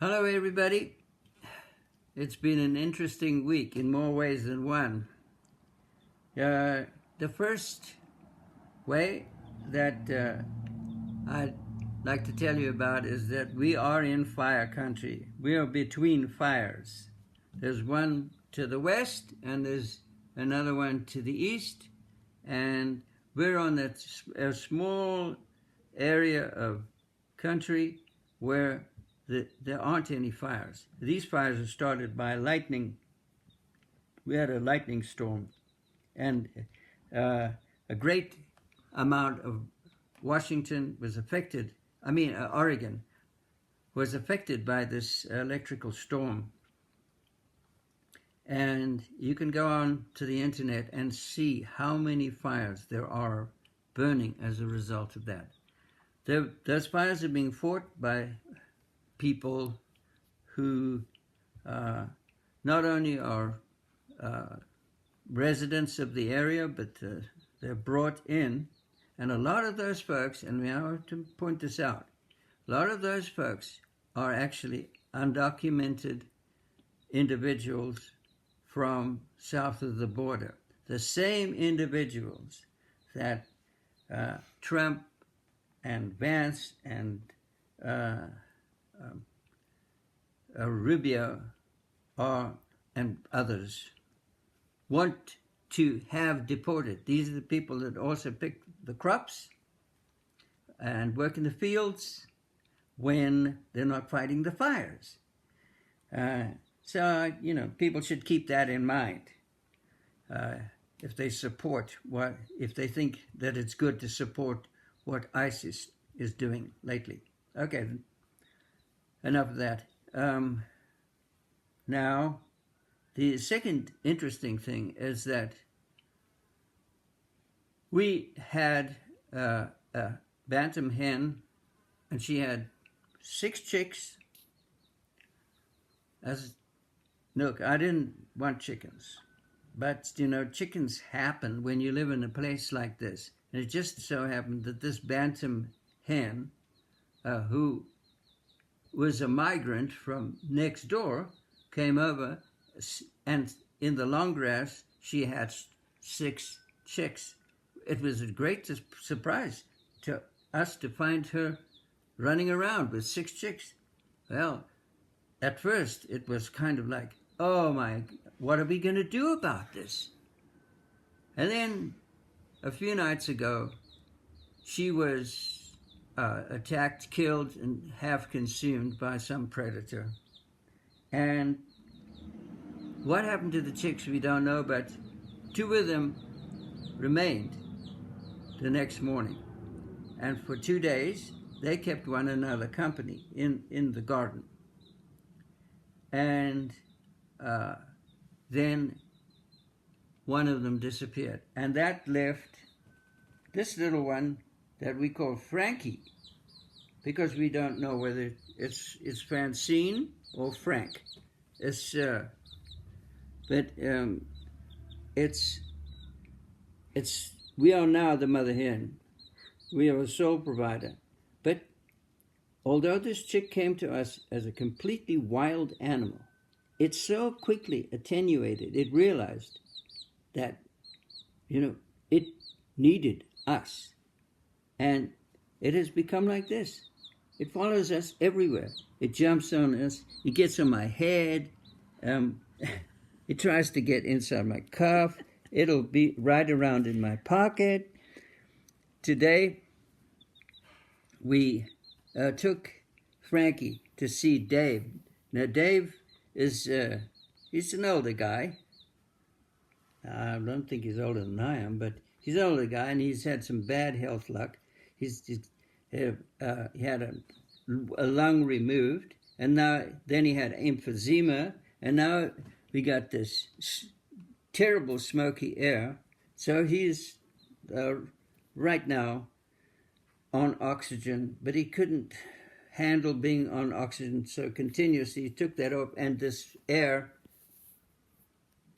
Hello, everybody. It's been an interesting week in more ways than one. The first way that I'd like to tell you about is that we are in fire country. We are between fires. There's one to the west and there's another one to the east, and we're on a small area of country where there aren't any fires. These fires are started by lightning. We had a lightning storm, and a great amount of Washington was affected. Oregon was affected by this electrical storm. And you can go on to the internet and see how many fires there are burning as a result of that. Those fires are being fought by people who not only are residents of the area, but they're brought in. And a lot of those folks, and we have to point this out, a lot of those folks are actually undocumented individuals from south of the border. The same individuals that Trump and Vance and Rubio and others want to have deported. These are the people that also pick the crops and work in the fields when they're not fighting the fires. So, people should keep that in mind if they if they think that it's good to support what ISIS is doing lately. Okay, enough of that. Now, the second interesting thing is that we had a bantam hen, and she had 6 chicks. Look, I didn't want chickens, but chickens happen when you live in a place like this. And it just so happened that this bantam hen, who was a migrant from next door, came over, and in the long grass she had 6 chicks. It was a great surprise to us to find her running around with 6 chicks. Well, at first it was kind of like, oh my, what are we going to do about this? And then a few nights ago, she was attacked, killed, and half consumed by some predator. And what happened to the chicks, we don't know, but 2 of them remained the next morning. And for 2 days, they kept one another company in the garden. And then one of them disappeared. And that left this little one that we call Frankie, because we don't know whether it's Francine or Frank. We are now the mother hen. We are a sole provider. But although this chick came to us as a completely wild animal, it so quickly attenuated. It realized that, it needed us. And it has become like this. It follows us everywhere. It jumps on us. It gets on my head. It tries to get inside my cuff. It'll be right around in my pocket. Today, we took Frankie to see Dave. Now, Dave is he's an older guy. I don't think he's older than I am, but he's an older guy, and he's had some bad health luck. He had a lung removed, and then he had emphysema, and now we got this terrible smoky air. So he's right now on oxygen, but he couldn't handle being on oxygen so continuously. He took that off, and this air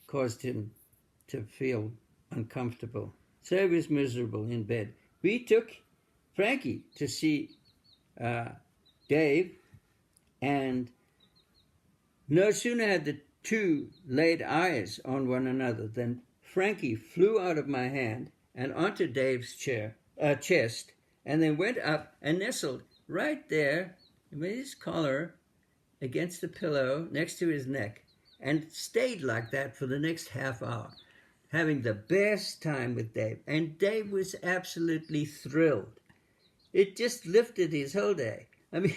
caused him to feel uncomfortable. So he was miserable in bed. We took Frankie to see Dave, and No sooner had the two laid eyes on one another than Frankie flew out of my hand and onto Dave's chest, and then went up and nestled right there with his collar against the pillow next to his neck, and stayed like that for the next half hour, having the best time with Dave. And Dave was absolutely thrilled. It just lifted his whole day. I mean,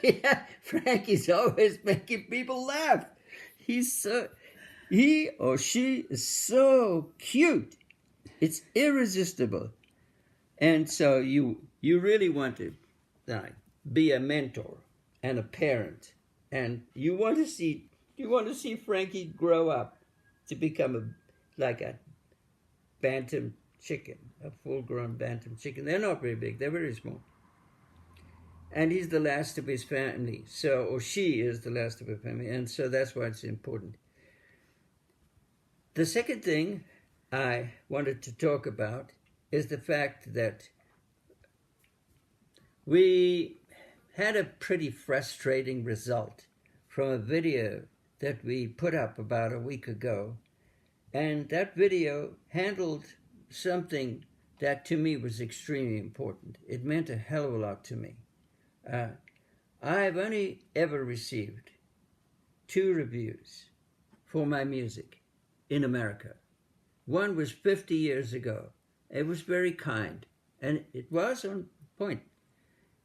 yeah, Frankie's always making people laugh. He or she is so cute. It's irresistible. And so you really want to be a mentor and a parent, and you want to see Frankie grow up to become like a bantam chicken, a full-grown bantam chicken. They're not very big; they're very small. And he's the last of his family, or she is the last of her family, and so that's why it's important. The second thing I wanted to talk about is the fact that we had a pretty frustrating result from a video that we put up about a week ago. And that video handled something that to me was extremely important. It meant a hell of a lot to me. I've only ever received 2 reviews for my music in America. One was 50 years ago. It was very kind, and it was on point.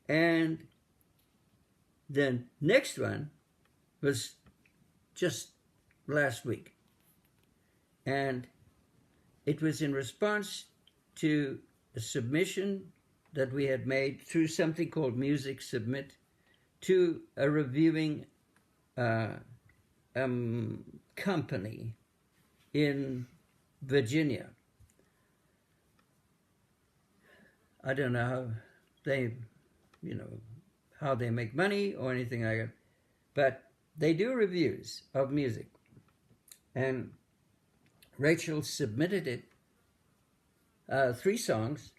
And the next one was just last week. And it was in response to a submission that we had made through something called Music Submit to a reviewing company in Virginia. I don't know how how they make money or anything like that, but they do reviews of music. And Rachel submitted it, 3 songs,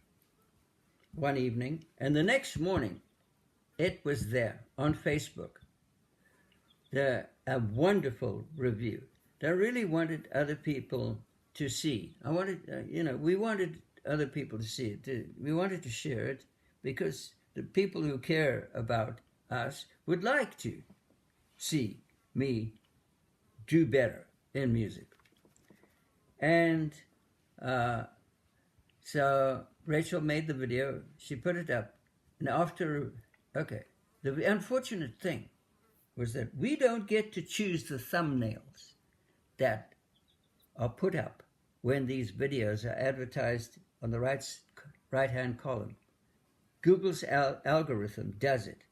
one evening, and the next morning it was there on Facebook. A wonderful review that I really wanted other people to see. We wanted other people to see it. We wanted to share it because the people who care about us would like to see me do better in music. And so Rachel made the video, she put it up, and the unfortunate thing was that we don't get to choose the thumbnails that are put up when these videos are advertised on the right-hand column. Google's algorithm does it.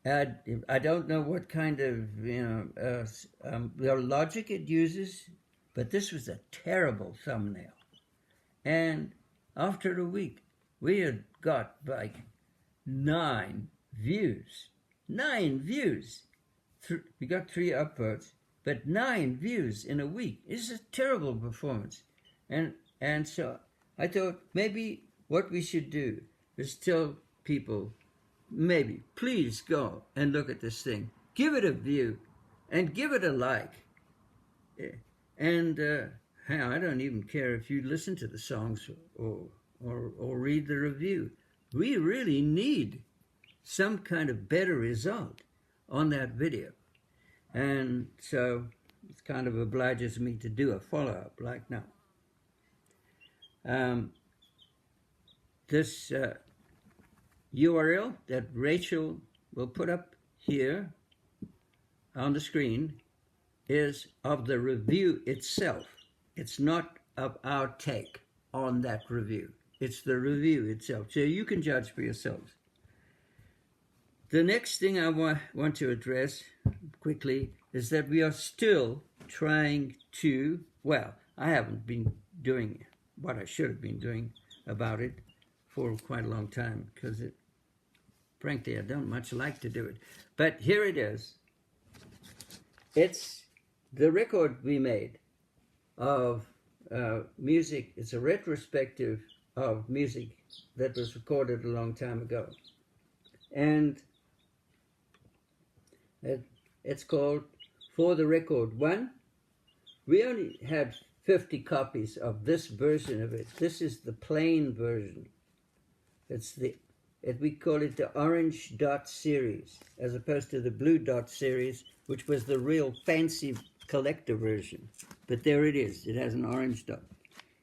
I don't know what kind of the logic it uses, but this was a terrible thumbnail. And after a week, we had got like 9 views. 9 views. We got 3 upvotes, but 9 views in a week. It's a terrible performance. And so I thought maybe what we should do is tell people, maybe, please go and look at this thing. Give it a view and give it a like. And I don't even care if you listen to the songs or read the review. We really need some kind of better result on that video. And so it kind of obliges me to do a follow-up like now. This URL that Rachel will put up here on the screen is of the review itself. It's not of our take on that review. It's the review itself. So you can judge for yourselves. The next thing I want to address quickly is that we are still trying to, I haven't been doing what I should have been doing about it for quite a long time because frankly, I don't much like to do it. But here it is. It's the record we made of music. It's a retrospective of music that was recorded a long time ago. And It's called For the Record 1. We only had 50 copies of this version of it. This is the plain version. We call it the orange dot series, as opposed to the blue dot series, which was the real fancy collector version. But there it is. It has an orange dot.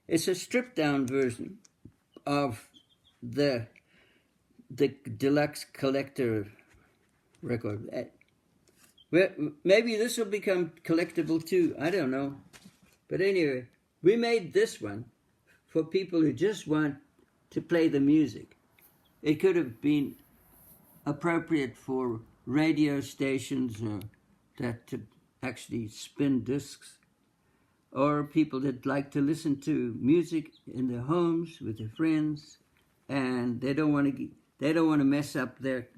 It's a stripped down version of the deluxe collector record. Well, maybe this will become collectible too. I don't know. But anyway, we made this one for people who just want to play the music. It could have been appropriate for radio stations that to actually spin discs, or people that like to listen to music in their homes with their friends, and they don't want to mess up their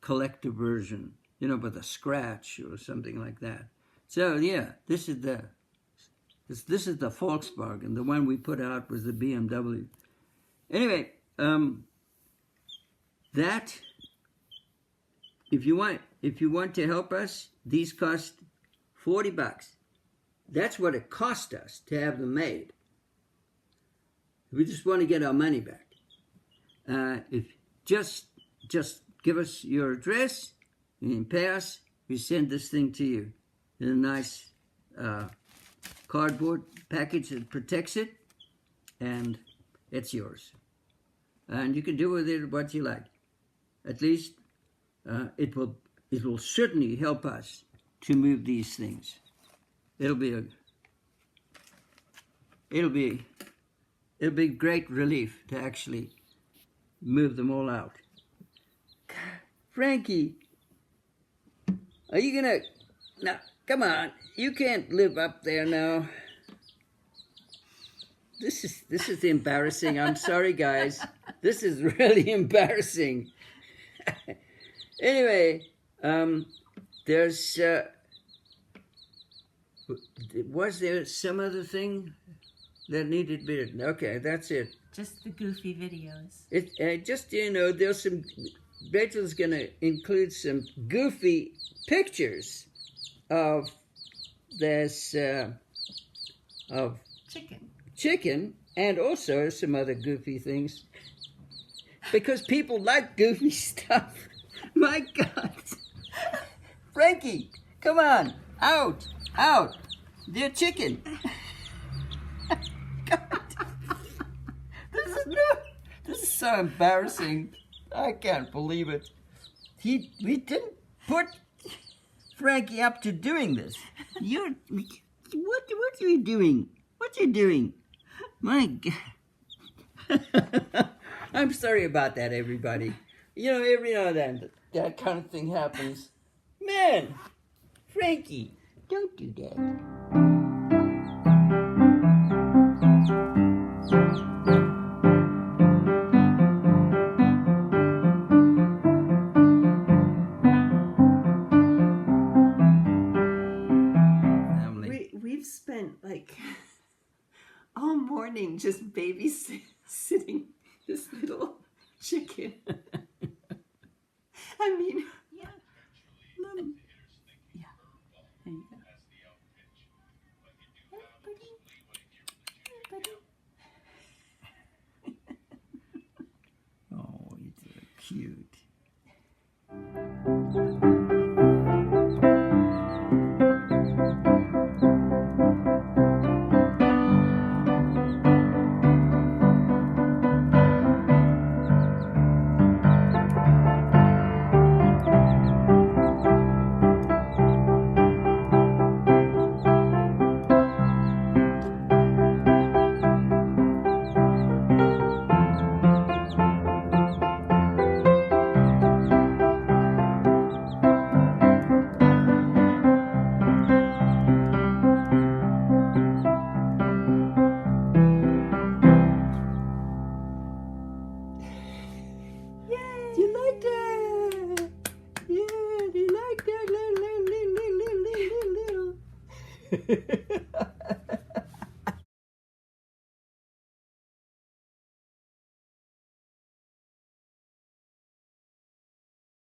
collector version, with a scratch or something like that. So yeah, this is the Volkswagen. The one we put out was the BMW. Anyway, that if you want to help us, these cost $40. That's what it cost us to have them made. We just want to get our money back. If just give us your address and pay us, we send this thing to you in a nice cardboard package that protects it, and it's yours. And you can do with it what you like. At least it will certainly help us to move these things. It'll be great relief to actually move them all out. Frankie, are you gonna? Now, come on, you can't live up there now. This is embarrassing. I'm sorry, guys. This is really embarrassing. Anyway, was there some other thing that needed to be written? Okay, that's it. Just the goofy videos. There's some. Rachel's going to include some goofy pictures of this of chicken, and also some other goofy things, because people like goofy stuff. My God, Frankie, come on, out, dear chicken. God. This is so embarrassing. I can't believe it. We didn't put Frankie up to doing this. What are you doing? What are you doing? My God. I'm sorry about that, everybody. Every now and then that kind of thing happens. Man, Frankie, don't do that. We've spent all morning just babysitting this little chicken. I mean, yeah. Yeah. There you go. Hey, buddy. Oh, you're cute. You like that?